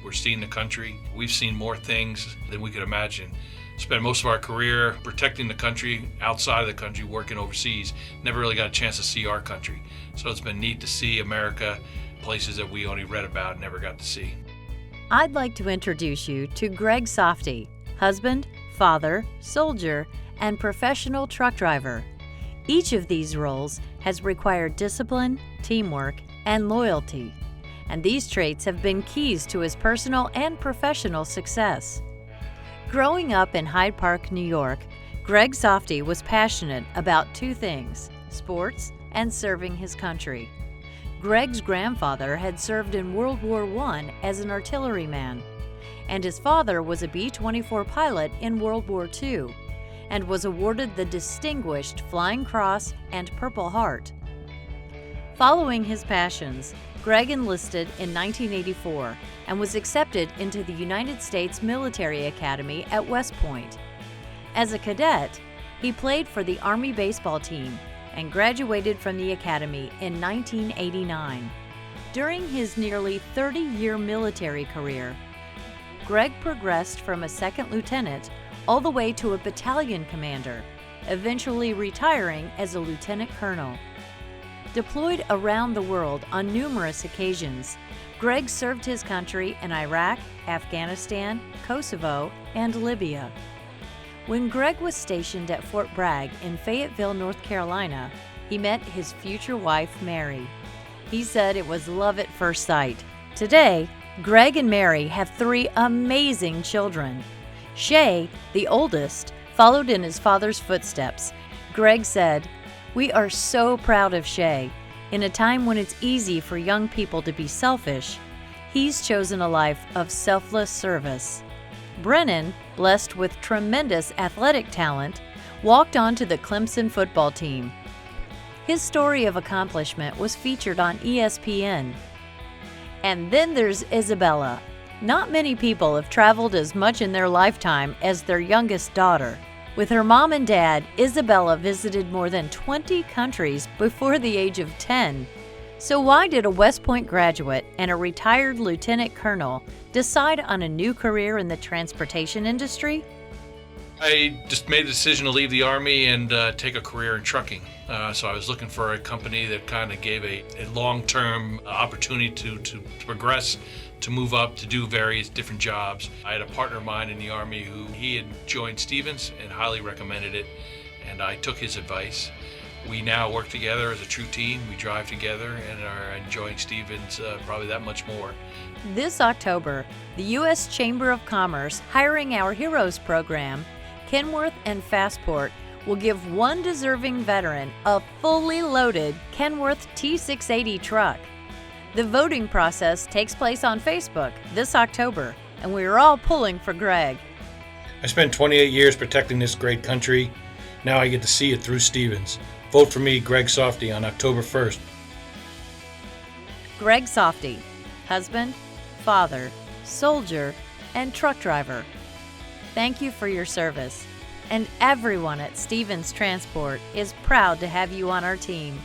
We're seeing the country. We've seen more things than we could imagine. Spent most of our career protecting the country, outside of the country, working overseas. Never really got a chance to see our country. So it's been neat to see America, places that we only read about and never got to see. I'd like to introduce you to Gregg Softy, husband, father, soldier, and professional truck driver. Each of these roles has required discipline, teamwork, and loyalty, and these traits have been keys to his personal and professional success. Growing up in Hyde Park, New York, Gregg Softy was passionate about two things: sports and serving his country. Gregg's grandfather had served in World War I as an artilleryman, and his father was a B-24 pilot in World War II and was awarded the Distinguished Flying Cross and Purple Heart. Following his passions, Gregg enlisted in 1984 and was accepted into the United States Military Academy at West Point. As a cadet, he played for the Army baseball team and graduated from the academy in 1989. During his nearly 30-year military career, Gregg progressed from a second lieutenant all the way to a battalion commander, eventually retiring as a lieutenant colonel. Deployed around the world on numerous occasions, Gregg served his country in Iraq, Afghanistan, Kosovo, and Libya. When Gregg was stationed at Fort Bragg in Fayetteville, North Carolina, he met his future wife, Mary. He said it was love at first sight. Today, Gregg and Mary have 3 amazing children. Shay, the oldest, followed in his father's footsteps. Gregg said, "We are so proud of Shay. In a time when it's easy for young people to be selfish, he's chosen a life of selfless service." Brennan, blessed with tremendous athletic talent, walked on to the Clemson football team. His story of accomplishment was featured on ESPN. And then there's Isabella. Not many people have traveled as much in their lifetime as their youngest daughter. With her mom and dad, Isabella visited more than 20 countries before the age of 10. So why did a West Point graduate and a retired lieutenant colonel decide on a new career in the transportation industry? I just made the decision to leave the Army and take a career in trucking. So I was looking for a company that kind of gave a long-term opportunity to progress, to move up, to do various different jobs. I had a partner of mine in the Army who he had joined Stevens and highly recommended it, and I took his advice. We now work together as a true team. We drive together and are enjoying Stevens probably that much more. This October, the U.S. Chamber of Commerce Hiring Our Heroes program, Kenworth and Fastport, will give one deserving veteran a fully loaded Kenworth T680 truck. The voting process takes place on Facebook this October, and we are all pulling for Gregg. I spent 28 years protecting this great country. Now I get to see it through Stevens. Vote for me, Gregg Softy, on October 1st. Gregg Softy, husband, father, soldier, and truck driver. Thank you for your service, and everyone at Stevens Transport is proud to have you on our team.